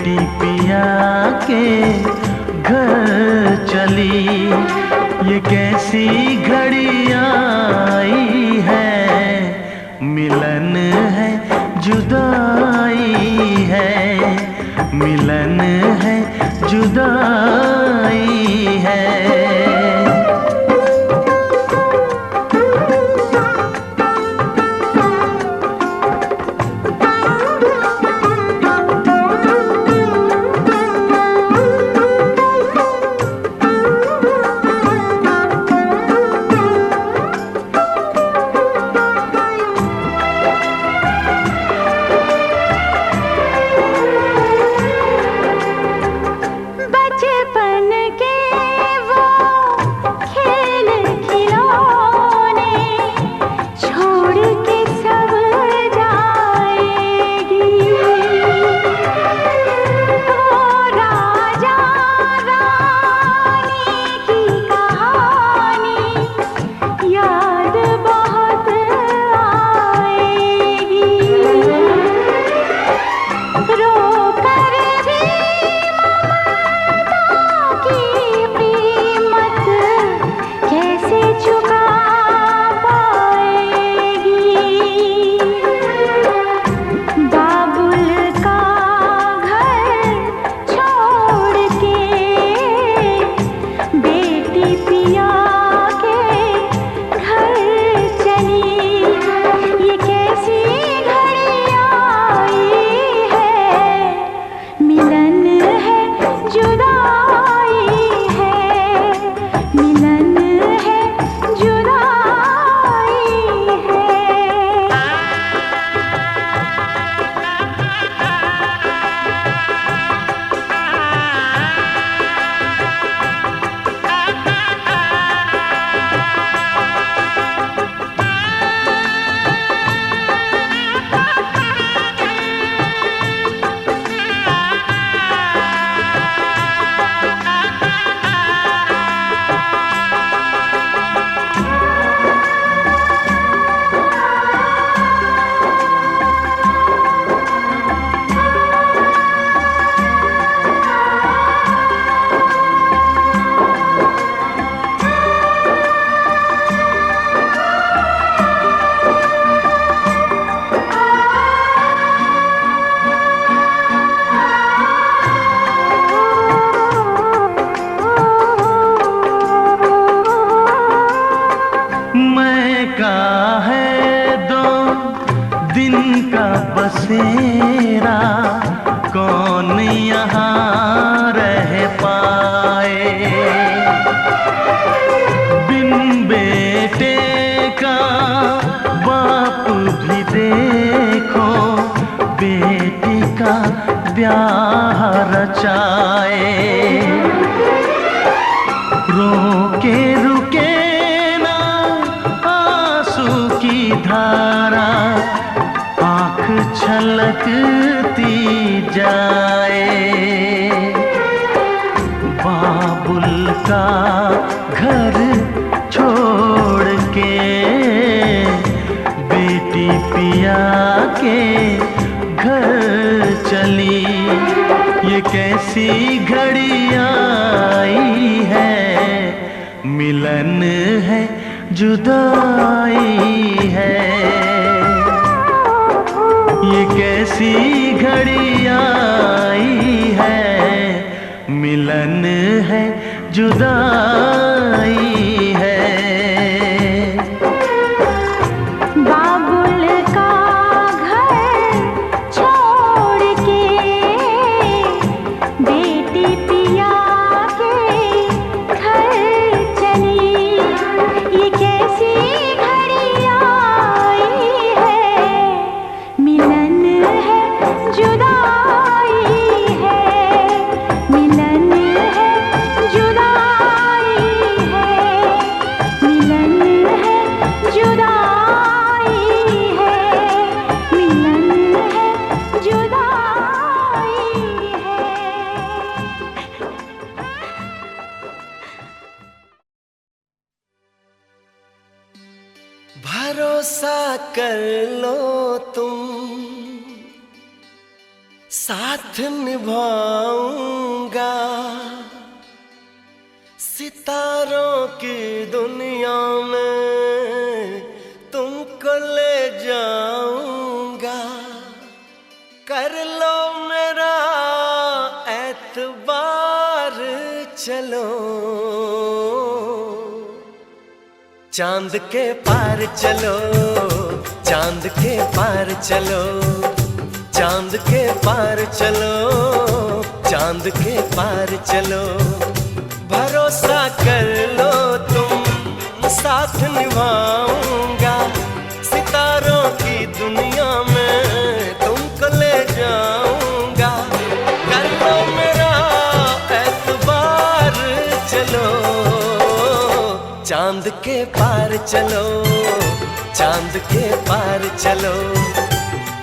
बेटी पिया के घर चली। ये कैसी घड़ी आई है, मिलन है जुदाई है, मिलन है जुदाई है। बसेरा कौन यहाँ रह पाए, बिन बेटे का बाप भी देखो बेटी का ब्याह रचाए। रोके रुके ना आंसू की धारा, आँख छलकती जाए। बाबुल का घर छोड़ के बेटी पिया के घर चली। ये कैसी घड़ी आई है, मिलन है जुदाई है। ये कैसी घड़ी आई है, मिलन है जुदाई है। बाबुल का घर छोड़ के बेटी पिया के घर चली। ये कैसी घड़ी आई है, मिलन है जुदाई है, मिलन है जुदाई है, मिलन है जुदाई है, मिलन है जुदाई है। भरोसा कर लो तुम, साथ निभाऊंगा सितारों की दुनिया में, तुमको ले जाऊंगा। कर लो मेरा एतबार, चलो चांद के पार चलो, चांद के पार चलो, चांद के पार चलो, चांद के पार चलो। भरोसा कर लो तुम, साथ निभाऊंगा सितारों की दुनिया में, तुमको ले जाऊंगा। कर लो मेरा एतबार, चलो चांद के पार चलो, चांद के पार चलो,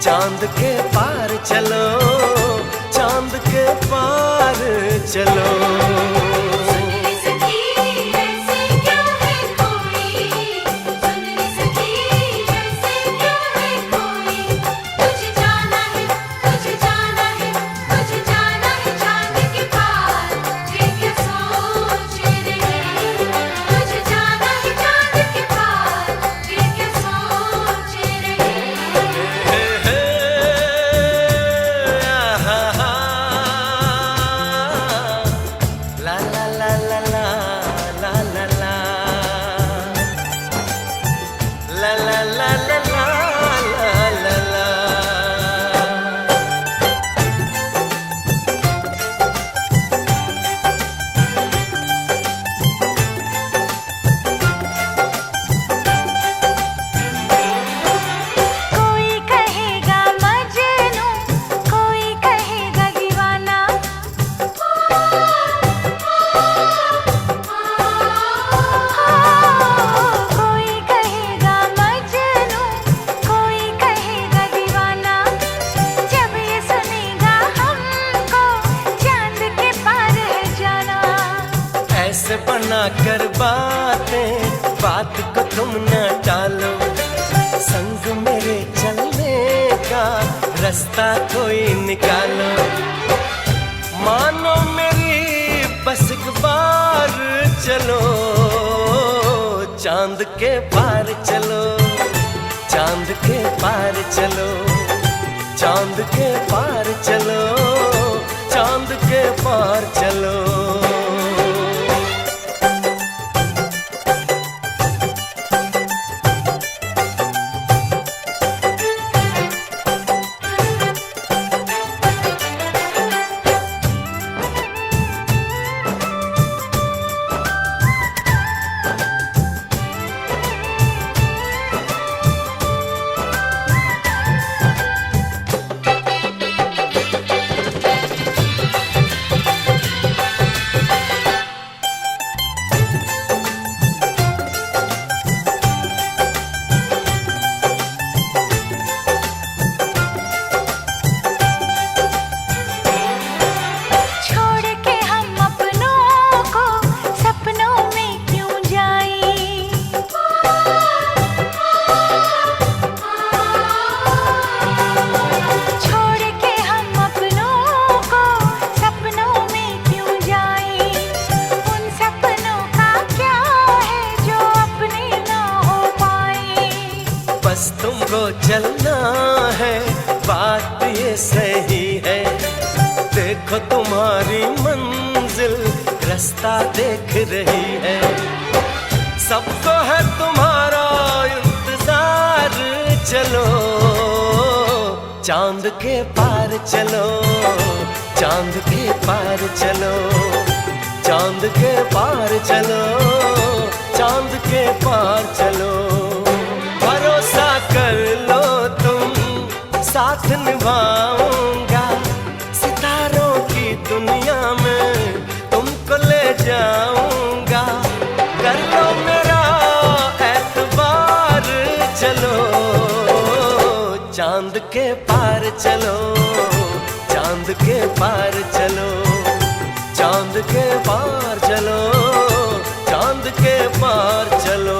चांद के पार चलो, चांद के पार चलो। बना कर बातें, बात को तुम न टालो, संग मेरे चलने का रास्ता कोई निकालो। मानो मेरी बस एक बार चलो, चांद के पार चलो, चांद के पार चलो, चांद के पार चलो, चांद के पार चलो। तुमको चलना है, बात ये सही है। देखो तुम्हारी मंजिल रास्ता देख रही है, सबको है तुम्हारा इंतजार। चलो चांद के पार चलो, चांद के पार चलो, चांद के पार चलो, चांद के पार चलो। भरोसा कर लो तुम, साथ निभाऊंगा सितारों की दुनिया में, तुमको ले जाऊंगा। कर लो मेरा एतबार, चलो चांद के पार चलो, चांद के पार चलो, चांद के पार चलो, चांद के पार चलो।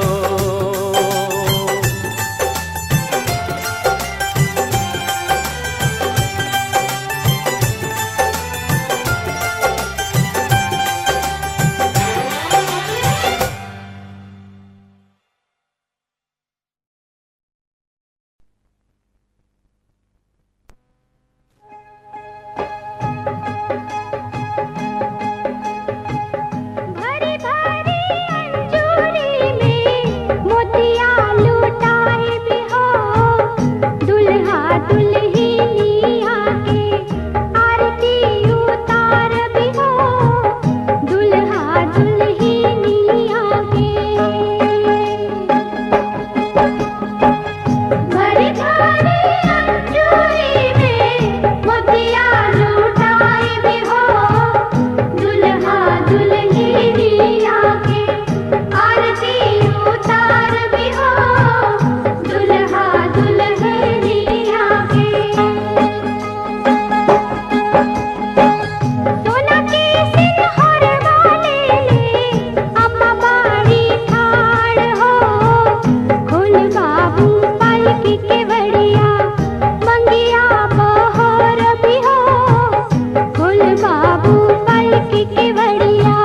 बाबू पलकी के बढ़िया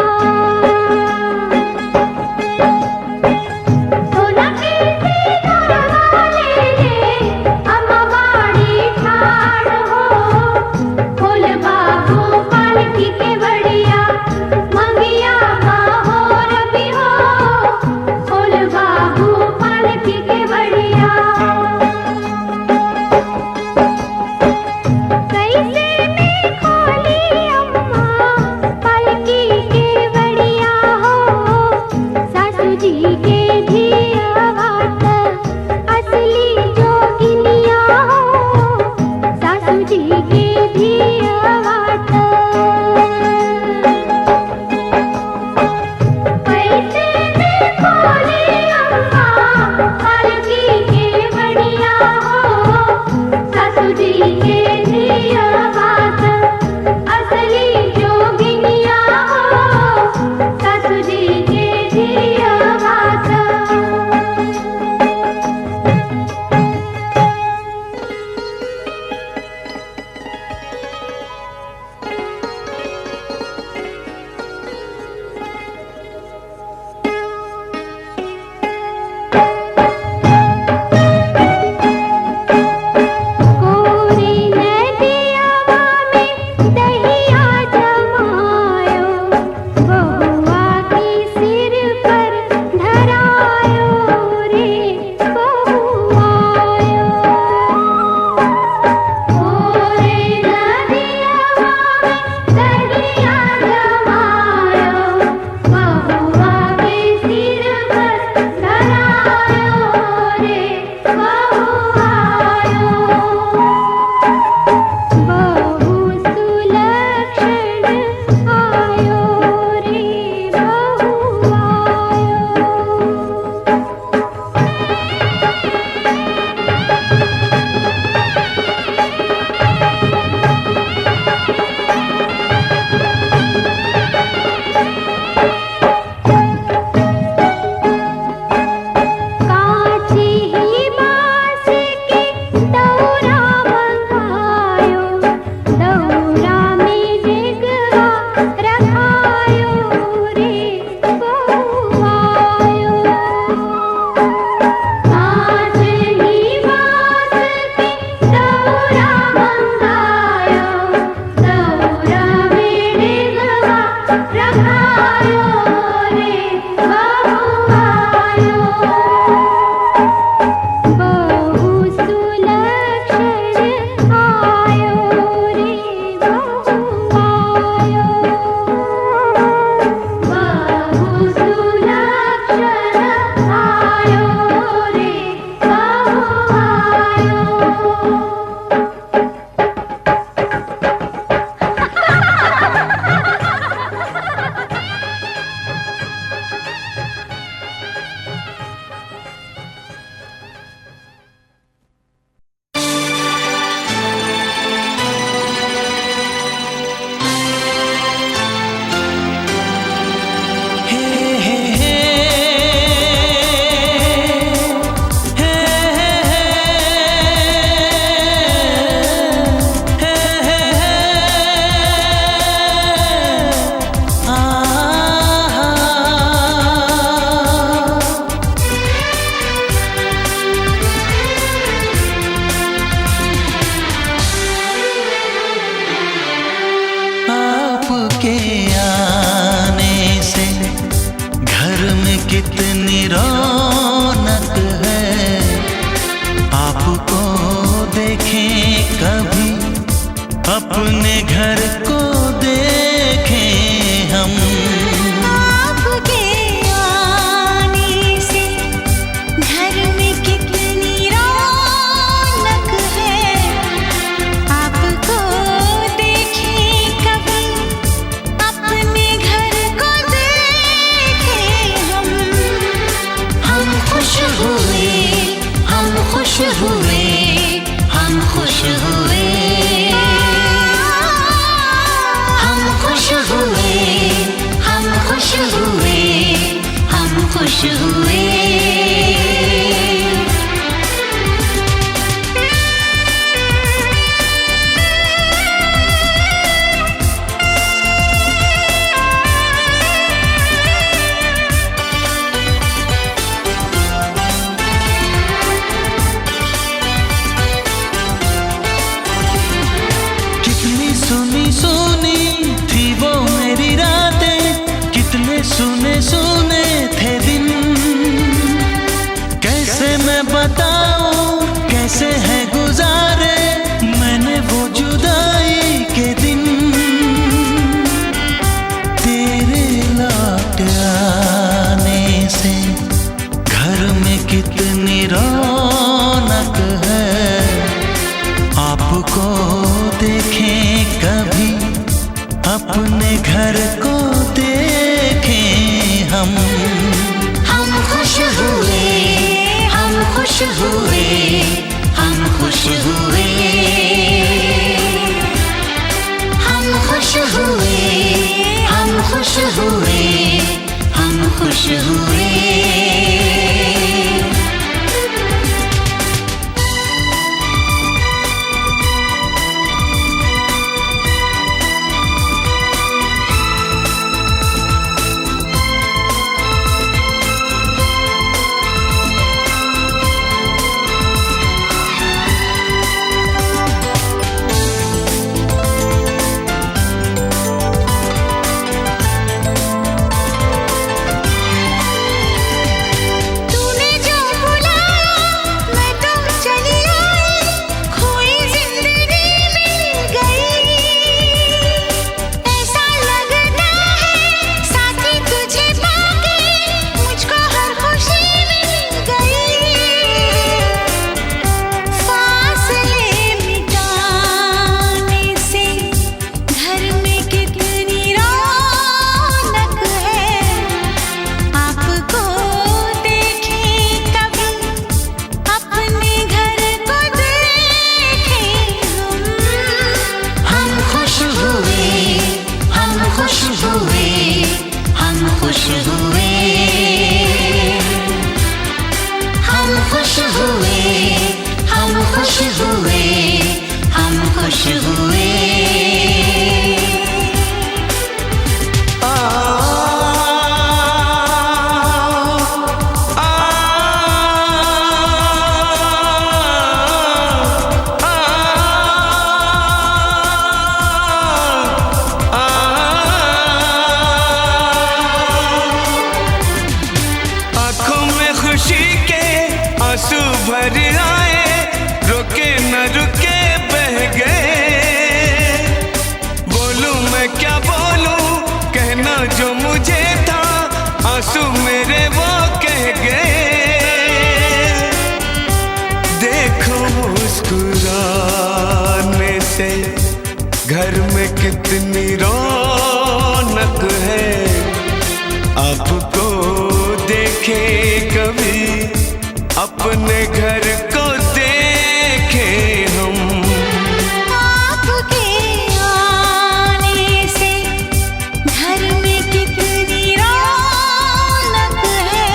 सोना के सितारा ले ले अम्माड़ी ठाड़ हो फूल बाबू पलकी के बढ़िया मंगिया बाहोर भी हो फूल बाबू पलकी के बढ़िया कैसे में खोली अम्मा पलकी के बढ़िया हो सासू जी के धिया बात असली जोगिनिया हो सासू जी के धिया बात कैसे में खोली अम्मा पलकी के बढ़िया हो सासू जी के धिया बात असली जोगिनिया हो सासू जी के धिया बात कोरी नदियावा में दहिया जमायो बहुआ की सिर पर धरायो रे बहुआयो कोरी नदियावा में दहिया जमायो बहुआ के सिर पर धरायो रे बहुआयो बहु सुलक्षण आयो रे बहुआयो कांची ही बांस के दौरा मंगायो दौरा में जिगवा रखायो रे बहुआयो कांच ही बांस के दौरा मंगायो दौरा में जिगवा रखायो रे बहुआयो बहु सुलक्षण आयो रे बहुआयो बहु सुलक्षण आयो रे बहुआयो आपके आने से घर में कितनी रौनक है आपको देखें कभी अपने घर को देखें हम आपके आने से घर में कितनी रौनक है आपको देखें कभी अपने घर को देखें हम खुश हुए हम खुश हुए हम खुश हुए हम खुश हुए हम खुश हुए हम खुश हुए अपने घर को देखें हम खुश हुए, हम खुश हुए, हम खुश हुए, हम खुश हुए, हम खुश हुए, हम खुश हुए। आंसू भर आए, रुके न रुके बह गए। बोलूं मैं क्या बोलूं, कहना जो मुझे था, आंसू मेरे वो कह गए। देखो मुस्कुराने से घर में कितनी रौनक है। आपको देखे कभी अपने घर को देखे हम। आपके आने से घर में कितनी रौनक है।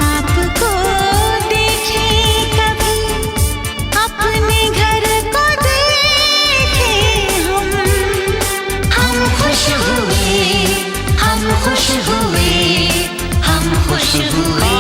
आपको देखे कभी अपने घर को देखे हम। हम खुश हुए, हम खुश हुए, हम खुश हुए।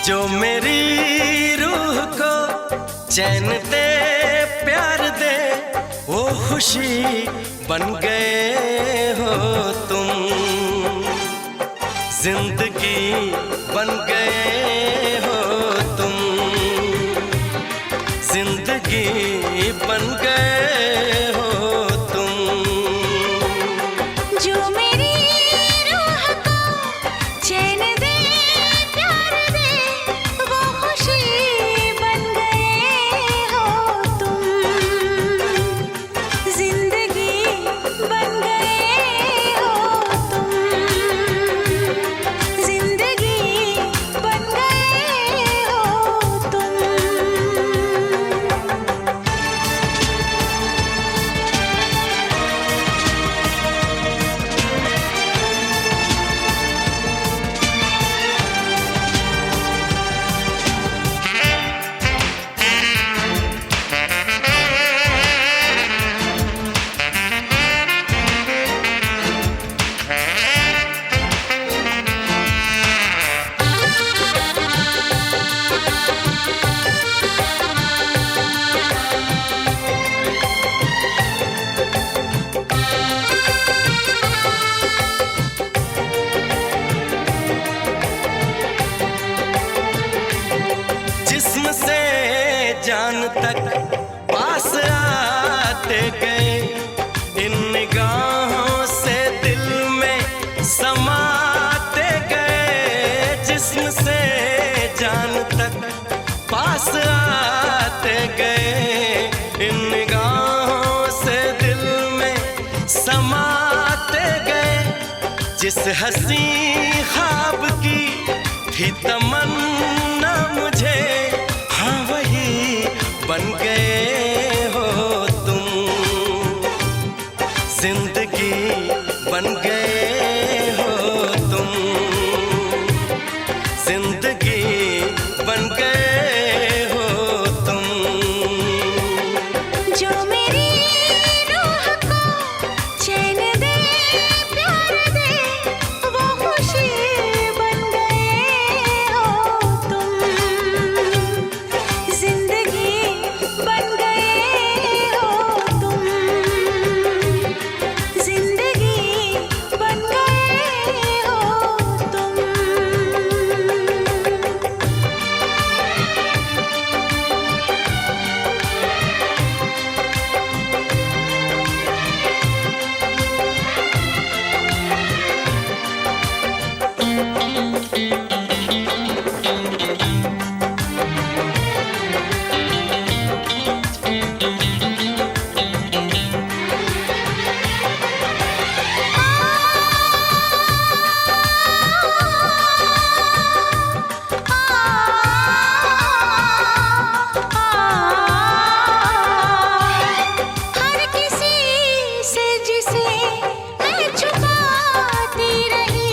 जो मेरी रूह को चैन दे प्यार दे वो खुशी बन गए हो तुम, जिंदगी बन गए हो तुम, जिंदगी बन गए हो तुम। जो मेरी रूह को चैन दे प्यार दे वो खुशी बन गए हो तुम, जिंदगी बन गए हो तुम, जिंदगी बन गए हो तुम। जिस्म से जान तक पास आते गए, इन निगाहों से दिल में समाते गए। जिस्म से जान तक पास आते गए, इन निगाहों से दिल में समाते गए। जिस हंसी ख्वाब की थी तमन्ना मुझे, हाँ वही बन गए हो तुम, जिंदगी बन गए हो तुम, जिंदगी बन गए हो तुम। जो मेरी रूह को चैन दे प्यार दे वो खुशी बन गए हो तुम, जिंदगी बन गए हो तुम, जिंदगी बन गए हो तुम। हर किसी से जिसे मैं छुपाती रही,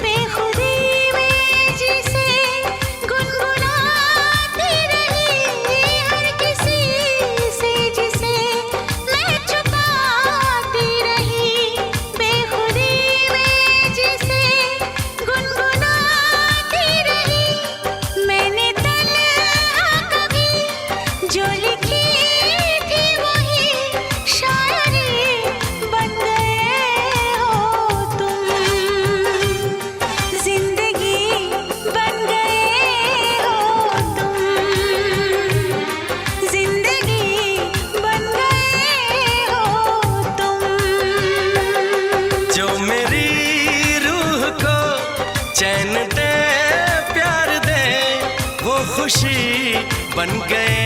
बेखुदी में जिसे गुनगुनाती रही। हर किसी से जिसे मैं छुपाती रही, बेखुदी में जिसे गुनगुनाती रही। मैंने तन्हा कभी जो लिखी थी वही शायरी बन गए हो तुम, जिंदगी बन गए हो तुम, जिंदगी बन गए हो तुम। जो मेरी रूह को चैन दे प्यार दे वो खुशी बन गए